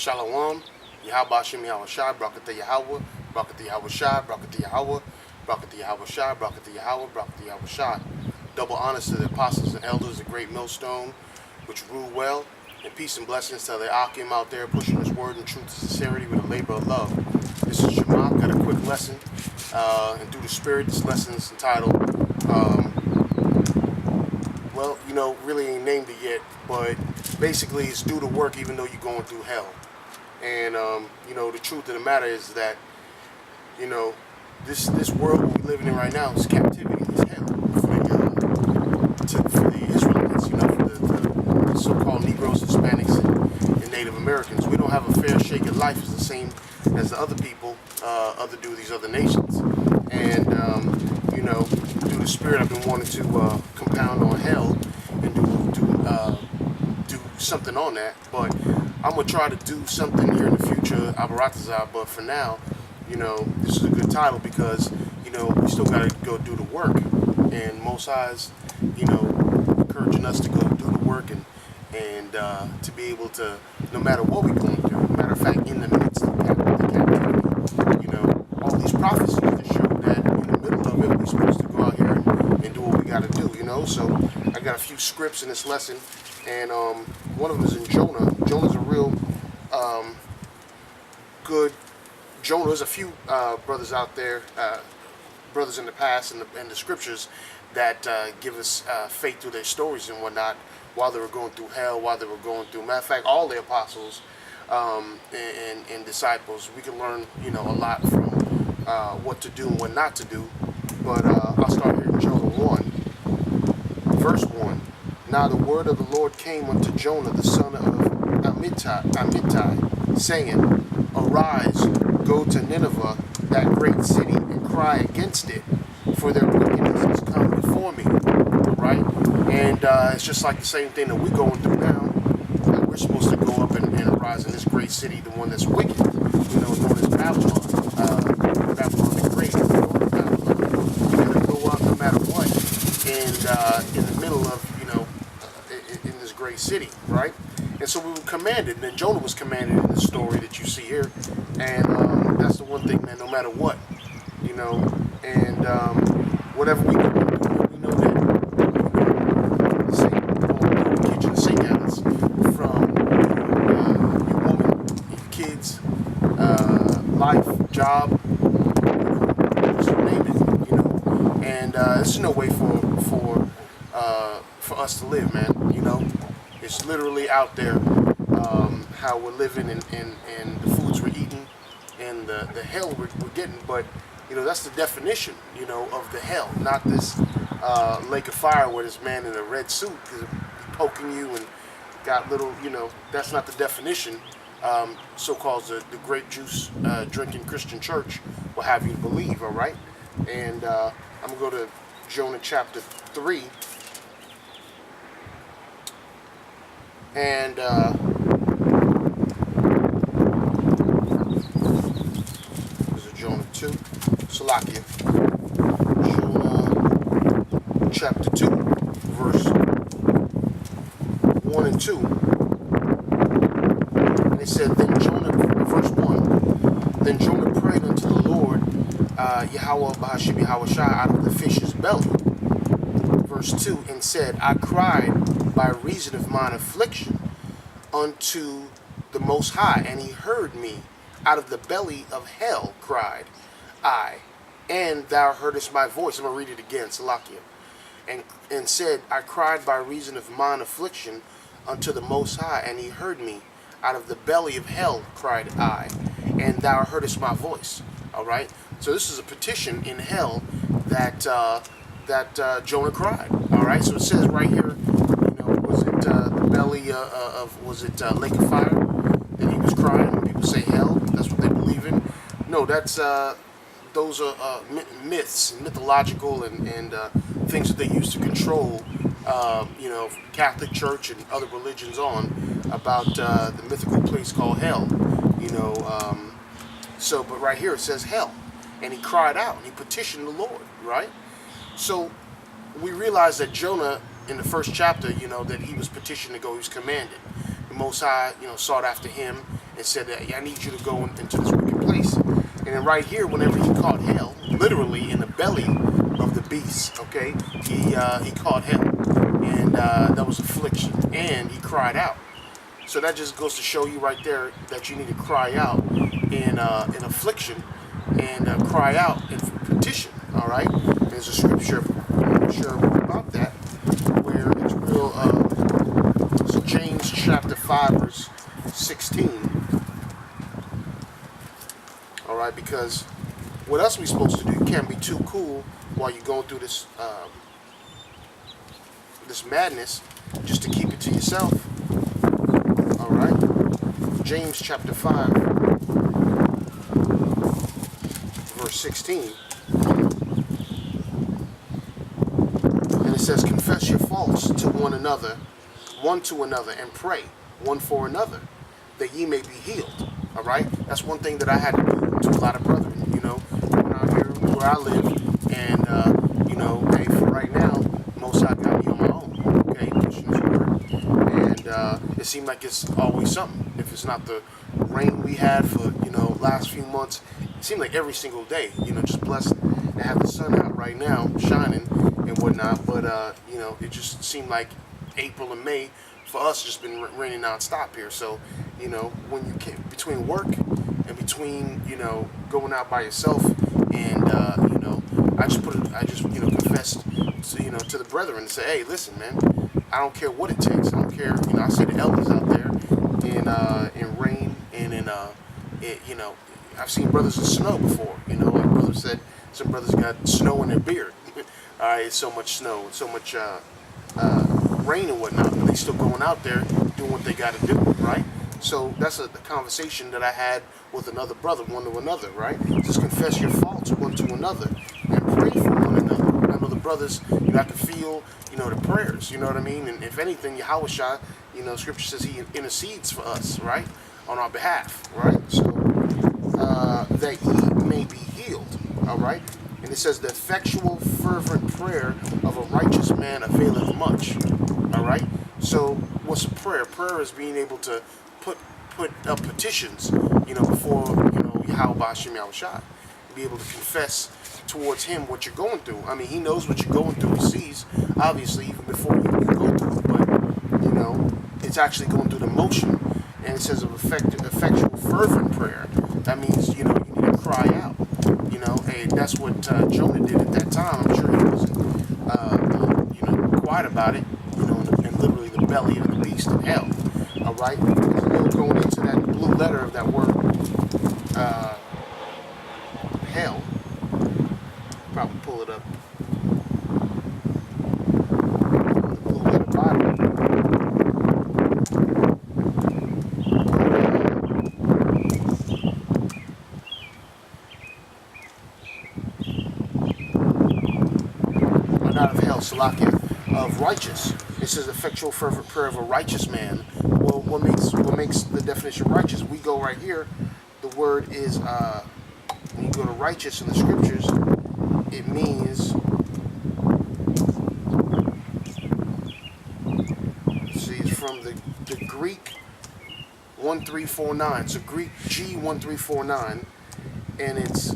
Shalom, Yahweh Hashem Yahweh Shai, Brakata Yahweh, Brakata Yahweh Shai, Brakata Yahweh, Brakata Yahweh Shai, Brakata Yahweh, Brakata Yahweh Shai. Double honors to the apostles and elders, the great millstone, which rule well, and peace and blessings to the Akim out there pushing his word and truth and sincerity with a labor of love. This is Shema, got a quick lesson, and through the Spirit, this lesson is entitled, really ain't named it yet, but basically it's do the work even though you're going through hell. And, the truth of the matter is that, this world we're living in right now is captivity, is hell for the Israelites, for the so-called Negroes, Hispanics, and Native Americans. We don't have a fair shake at life as the same as the other people, these other nations. And, through the Spirit, I've been wanting to compound on hell and do something on that. But I'm going to try to do something here in the future, Abaratazah, but for now, this is a good title because, we still got to go do the work. And Most High's, encouraging us to go do the work and to be able to, no matter what we're going through, matter of fact, in the midst of the captivity, all these prophecies that show that in the middle of it, we're supposed to go out here and do what we got to do, So I got a few scripts in this lesson, and one of them is in Jonah. Jonah's a real good. Jonah, there's a few brothers out there, brothers in the past and the scriptures that give us faith through their stories and whatnot while they were going through hell, while they were going through. Matter of fact, all the apostles and disciples, we can learn, a lot from what to do and what not to do. But I'll start here in Jonah 1, verse 1. Now the word of the Lord came unto Jonah, the son of Amittai, saying, Arise, go to Nineveh, that great city, and cry against it, for their wickedness has come before me. Right? And it's just like the same thing that we're going through now. We're supposed to go up and arise in this great city, the one that's wicked, known as Babylon. Babylon the Great, Babylon. We're going to go up no matter what, and in the middle of, in this great city, right? And so we were commanded, and then Jonah was commanded in the story that you see here. And that's the one thing, man, no matter what, and whatever we do, we know that Satan will the kitchen sink at us from your woman, your kids, life, job, just name it, and there's no way for us to live, man, It's literally out there, how we're living and the foods we're eating and the hell we're getting. But, that's the definition, of the hell, not this lake of fire where this man in a red suit is poking you and got little, that's not the definition. So-called the grape juice drinking Christian church will have you believe, all right? And I'm going to go to Jonah chapter 3. And this is Jonah 2, Salakia. Jonah chapter 2, verse 1 and 2. And it said, then Jonah, verse 1, then Jonah prayed unto the Lord, Yahweh Bahashim Yahweh Shai, out of the fish's belly. Verse 2, and said, I cried by reason of mine affliction unto the Most High, and he heard me. Out of the belly of hell cried I, and thou heardest my voice. I'm going to read it again, Salakia. And said, I cried by reason of mine affliction unto the Most High, and he heard me. Out of the belly of hell cried I, and thou heardest my voice. All right? So this is a petition in hell that Jonah cried. All right? So it says right here, was it the belly was it Lake of Fire that he was crying? When people say hell, that's what they believe in. No, that's those are myths, mythological and things that they use to control, Catholic Church and other religions on about the mythical place called hell. But right here it says hell, and he cried out and he petitioned the Lord, right? So we realize that Jonah, in the first chapter, that he was petitioned to go, he was commanded. The Most High, sought after him and said that, I need you to go into this wicked place. And then right here, whenever he caught hell, literally in the belly of the beast, okay, he caught hell, and that was affliction, and he cried out. So that just goes to show you right there that you need to cry out in affliction, and cry out in petition. All right, there's a scripture I'm sure about that where it's real. So James chapter 5 verse 16. All right, because what else are we supposed to do? You can't be too cool while you're going through this this madness, just to keep it to yourself. All right, James chapter 5 verse 16. And it says, confess your faults to one another, one to another, and pray one for another, that ye may be healed. All right, that's one thing that I had to do to a lot of brethren. You know, going out here where I live, and you know, hey, for right now, most I got me on my own. Okay, pushing this word, and it seemed like it's always something. If it's not the rain we had for last few months, it seemed like every single day. Just blessed to have the sun out right now, shining and whatnot. But it just seemed like April and May for us just been raining nonstop here. So when you can, between work and between going out by yourself, and I just confessed to the brethren and say, hey, listen, man, I don't care what it takes. I don't care. I see the elders out there in rain and in I've seen brothers in snow before. Like brother said, some brothers got snow in their beard. All right, it's so much snow, and so much rain and whatnot, but they still going out there doing what they got to do, right? So that's the conversation that I had with another brother, one to another, right? Just confess your faults one to another and pray for one another. I know the brothers, I can feel, the prayers, you know what I mean? And if anything, Yahushua, Scripture says he intercedes for us, right? On our behalf, right? So that ye may be healed, all right? And it says the effectual, fervent prayer of a righteous man availeth much, all right? So what's a prayer? Prayer is being able to put up petitions, before, Yahweh Hashem Yahushua. Be able to confess towards him what you're going through. I mean, he knows what you're going through. He sees, obviously, even before you go through it, but, it's actually going through the motion. And it says of effectual, fervent prayer. That means, you need to cry out. Hey, that's what Jonah did at that time. I'm sure he wasn't, quiet about it, in literally the belly of the beast in hell. All right? Because going into that blue letter of that word, hell. Probably pull it up. The blue letter Bible. Not of hell, Salakia, of righteous. It says effectual fervent prayer of a righteous man. Well, what makes the definition of righteous? We go right here. The word is when you go to righteous in the scriptures, it means, see, it's from the Greek 1349. So Greek G1349, and it's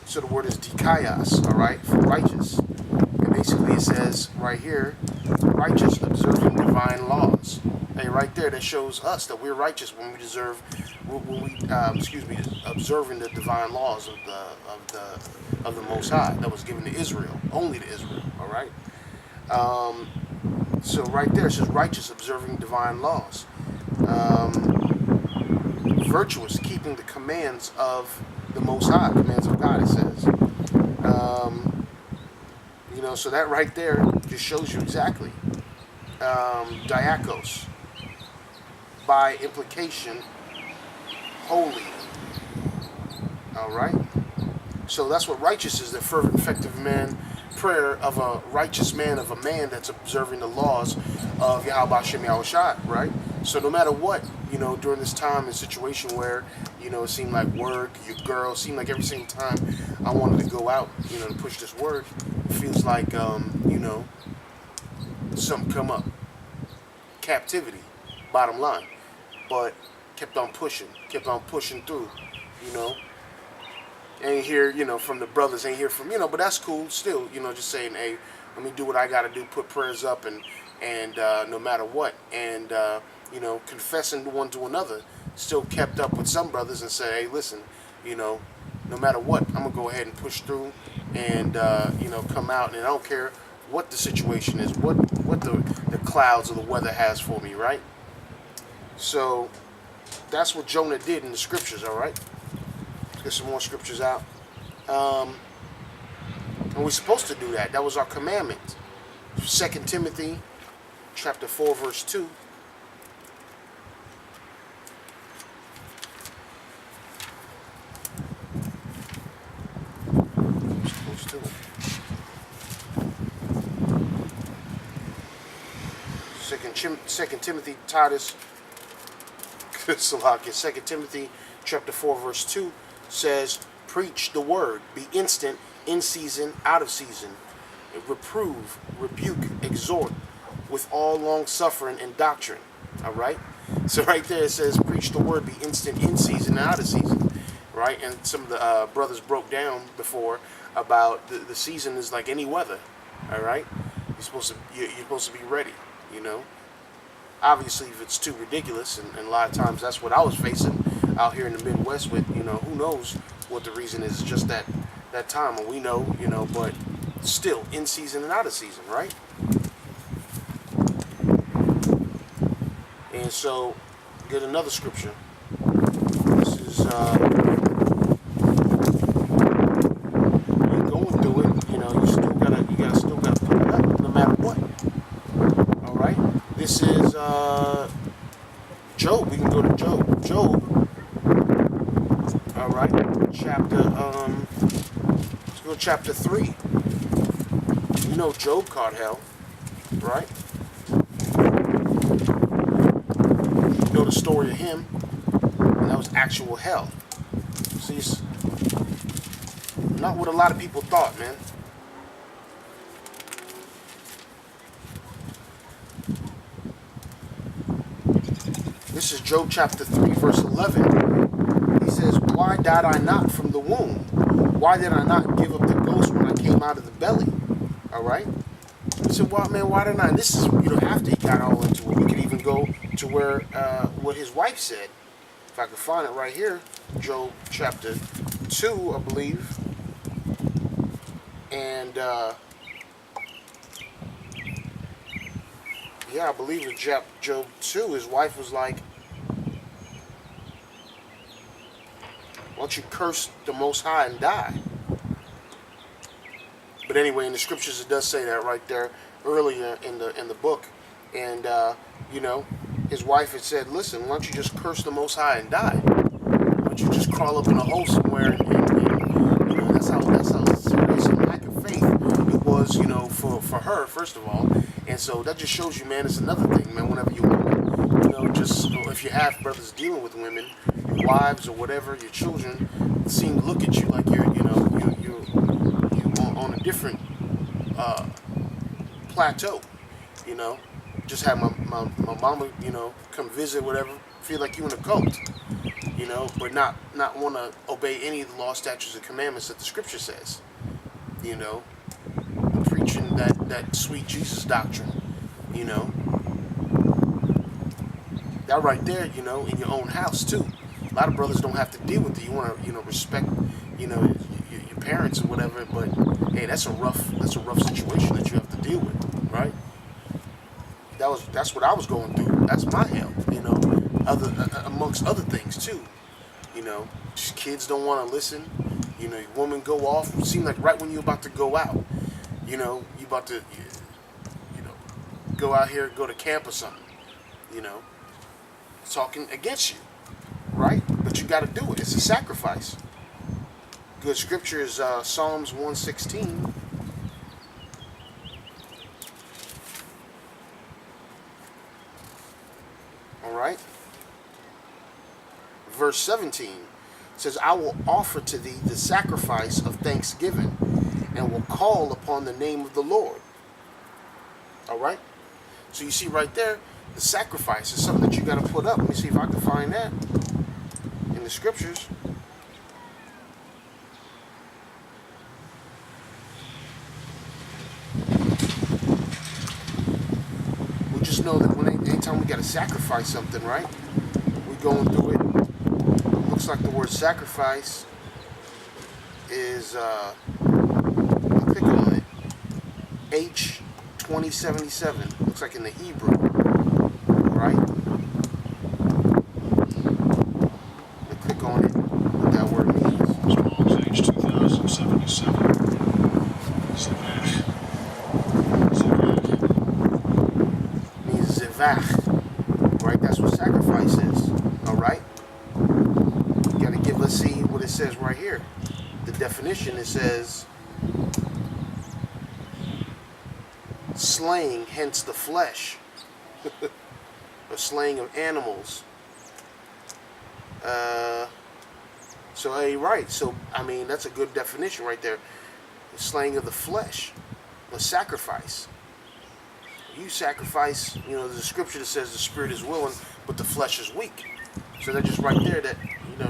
so the word is dikaios, all right, for righteous. And basically it says right here, righteous, observing divine laws. Hey, right there, that shows us that we're righteous when we observing the divine laws of the Most High that was given to Israel, only to Israel, all right. So right there it says righteous, observing divine laws. Virtuous, keeping the commands of the Most High, commands of God, it says. So that right there just shows you exactly. Diakos, by implication, holy. All right. So that's what righteous is, the fervent, effective man prayer of a righteous man, of a man that's observing the laws of Yahweh Shem Yahushua, right? So no matter what, during this time and situation where, it seemed like work, your girl, seemed like every single time I wanted to go out, to push this word, it feels like, something come up. Captivity, bottom line. But kept on pushing through, Ain't hear, from the brothers, ain't hear from, but that's cool still, just saying, hey, let me do what I got to do, put prayers up and no matter what. And, confessing one to another, still kept up with some brothers and say, hey, listen, no matter what, I'm going to go ahead and push through and, come out. And I don't care what the situation is, what the clouds or the weather has for me, right? So that's what Jonah did in the scriptures, all right? Let's get some more scriptures out. And we're supposed to do that. That was our commandment. 2 Timothy chapter 4, verse 2. Supposed to. 2 Timothy, Titus, 2 Timothy chapter 4, verse 2 says, preach the word, be instant, in season, out of season, reprove, rebuke, exhort, with all long suffering and doctrine. All right? So right there it says, preach the word, be instant, in season, and out of season. Right? And some of the brothers broke down before about the season is like any weather. All right? You're supposed to be ready, Obviously, if it's too ridiculous, and a lot of times that's what I was facing out here in the Midwest with, who knows what the reason is. It's just that time, and we know, but still, in season and out of season, right? And so, get another scripture. This is, you're going through it, you still gotta put it up, no matter what. All right? This is Job. We can go to Job. Job. All right. Chapter. Let's go to chapter 3. Job caught hell, right? You know the story of him, and that was actual hell. See, it's not what a lot of people thought, man. This is Job chapter 3, verse 11. He says, why died I not from the womb? Why did I not give up the ghost when I came out of the belly? All right? He said, well, man, why didn't I? And this is, after he got all into it. We could even go to where, what his wife said. If I could find it right here. Job chapter 2, I believe. And, yeah, I believe in Job 2, his wife was like, why don't you curse the Most High and die? But anyway, in the scriptures it does say that right there earlier in the book. And, his wife had said, listen, why don't you just curse the Most High and die? Why don't you just crawl up in a hole somewhere and that's how serious and lack of faith it was, for her, first of all. And so that just shows you, man, it's another thing, man, whenever you just, if you have brothers dealing with women, your wives or whatever, your children seem to look at you like you're on a different plateau, Just have my mama, come visit, whatever, feel like you in a cult, but not want to obey any of the law, statutes, and commandments that the scripture says, preaching that sweet Jesus doctrine, that right there, in your own house too. A lot of brothers don't have to deal with it. You want to, respect, your parents or whatever. But hey, that's a rough situation that you have to deal with, right? That's what I was going through. That's my hell, amongst other things too. Just kids don't want to listen. Your woman go off. It seems like right when you're about to go out, you about to, go out here, go to camp or something, talking against you, right? But you got to do it. It's a sacrifice. Good scripture is Psalms 116. verse 17 says, I will offer to thee the sacrifice of thanksgiving and will call upon the name of the Lord. All right? So you see right there, the sacrifice is something that you got to put up. Let me see if I can find that in the scriptures. We just know that anytime we got to sacrifice something, right? We're going through it. Looks like the word sacrifice is, click on it, H2077. Looks like in the Hebrew, right? Click on it, what that word means. Strong's H2077. Zevach. Means zevach, right? That's what sacrifice is, all right? You got to give, let's see what it says right here. The definition, it says, slaying, hence the flesh, or slaying of animals. So, hey, right. So, I mean, that's a good definition right there. The slaying of the flesh, the sacrifice. You sacrifice, there's a scripture that says the spirit is willing, but the flesh is weak. So that's just right there that,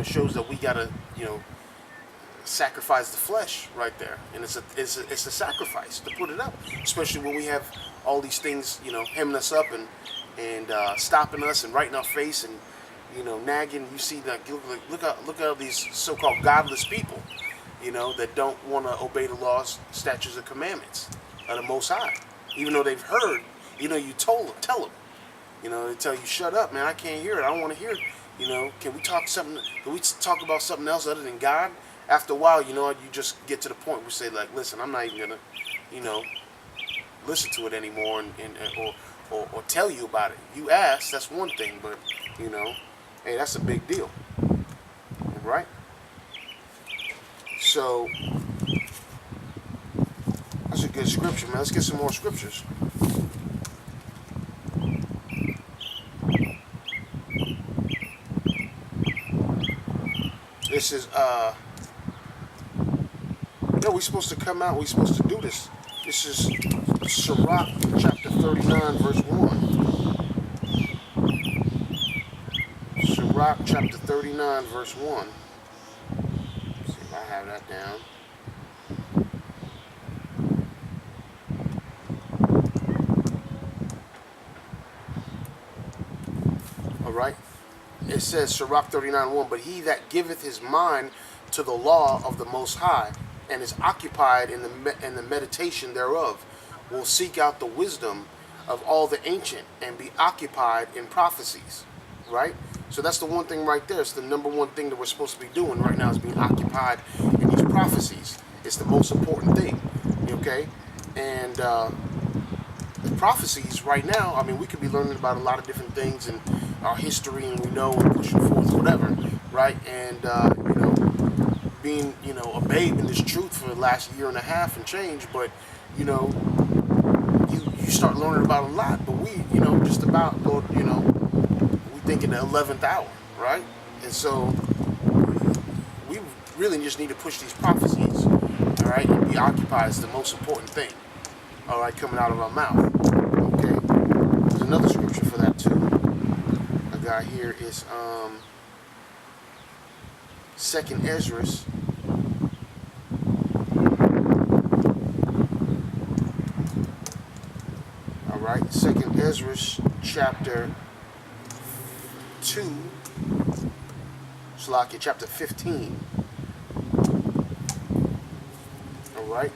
shows that we gotta, sacrifice the flesh right there. And it's a sacrifice to put it up, especially when we have all these things, hemming us up and stopping us and right in our face and, nagging. You see that, look at all these so-called godless people, that don't want to obey the laws, statutes, and commandments of the Most High. Even though they've heard, you tell them. They tell you, shut up, man, I can't hear it. I don't want to hear it. Can we talk about something else other than God? After a while, you just get to the point where you say, like, listen, I'm not even going to, listen to it anymore or tell you about it. You ask, that's one thing, but, hey, that's a big deal. Right? So, that's a good scripture, man. Let's get some more scriptures. This is, we're supposed to come out, we're supposed to do this. This is Sirach chapter 39, verse 1. Sirach chapter 39, verse 1. Let's see if I have that down. All right. It says, Sirach 39:1, but he that giveth his mind to the law of the Most High, and is occupied in the meditation thereof, will seek out the wisdom of all the ancient, and be occupied in prophecies. Right? So that's the one thing right there. It's the number one thing that we're supposed to be doing right now, is being occupied in these prophecies. It's the most important thing. Okay? And the prophecies right now, I mean, we could be learning about a lot of different things in our history, and we know, and pushing forth whatever, right? And being a babe in this truth for the last year and a half and change, but you start learning about a lot. But we just about, Lord, we think in the 11th hour, right? And so we really just need to push these prophecies, all right, and be occupied is the most important thing, all right, coming out of our mouth. Okay, there's another scripture for that too. I got here is 2nd Ezra. All right, 2nd Ezra chapter 2, Salakia chapter 15. All right.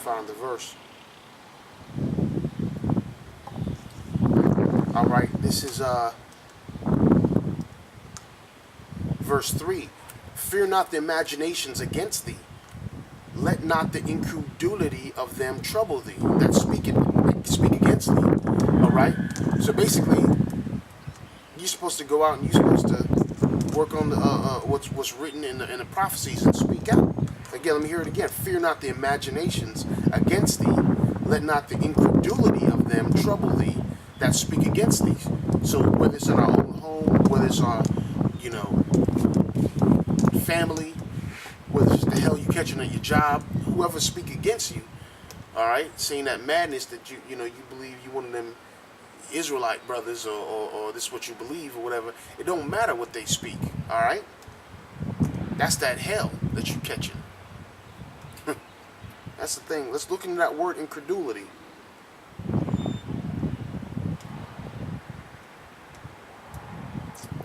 Found the verse. All right, this is verse 3. Fear not the imaginations against thee. Let not the incredulity of them trouble thee that speak against thee. All right. So basically, you're supposed to go out and you're supposed to work on the what's written in the prophecies and speak out. Again, let me hear it again. Fear not the imaginations against thee. let not the incredulity of them trouble thee that speak against thee. So whether it's in our own home, whether it's our, family, whether it's the hell you catching at your job, whoever speak against you, all right, seeing that madness that you believe you one of them Israelite brothers, or this is what you believe or whatever, it don't matter what they speak, all right? That's that hell that you catching. That's the thing. Let's look into that word incredulity.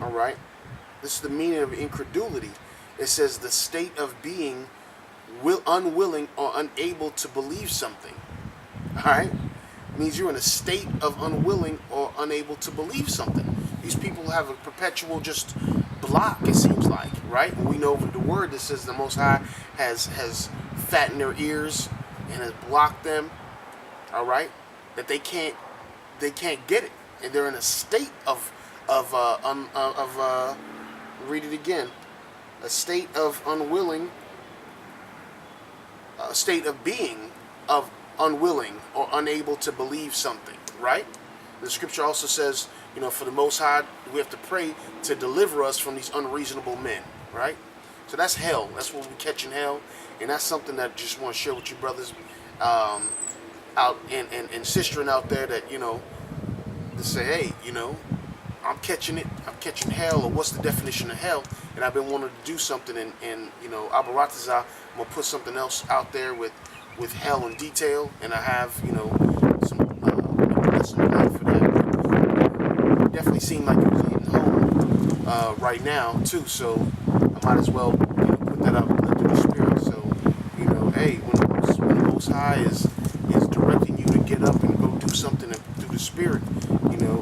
All right. This is the meaning of incredulity. It says the state of being unwilling or unable to believe something. All right. It means you're in a state of unwilling or unable to believe something. These people have a perpetual just block, it seems like, right? And we know the word that says the Most High has fattened their ears and has blocked them. All right, that they can't get it, and they're in a state of read it again, a state of unwilling, a state of being of unwilling or unable to believe something, right? The scripture also says, for the Most High, we have to pray to deliver us from these unreasonable men, right? So that's hell. That's what we catch in hell, and that's something that I just want to share with you brothers out and sistering out there, that, to say, hey, I'm catching it. I'm catching hell, or what's the definition of hell? And I've been wanting to do something, and Abaratazah, I'm going to put something else out there with hell in detail, and I have, some lesson plan for that. Definitely seemed like it was hitting home right now, too, so I might as well put that up through the spirit. So, hey, when the Most High is directing you to get up and go do something through the spirit,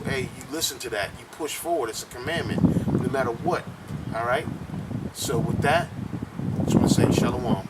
hey, you listen to that, you push forward. It's a commandment, no matter what. All right. So with that, I just want to say shalom.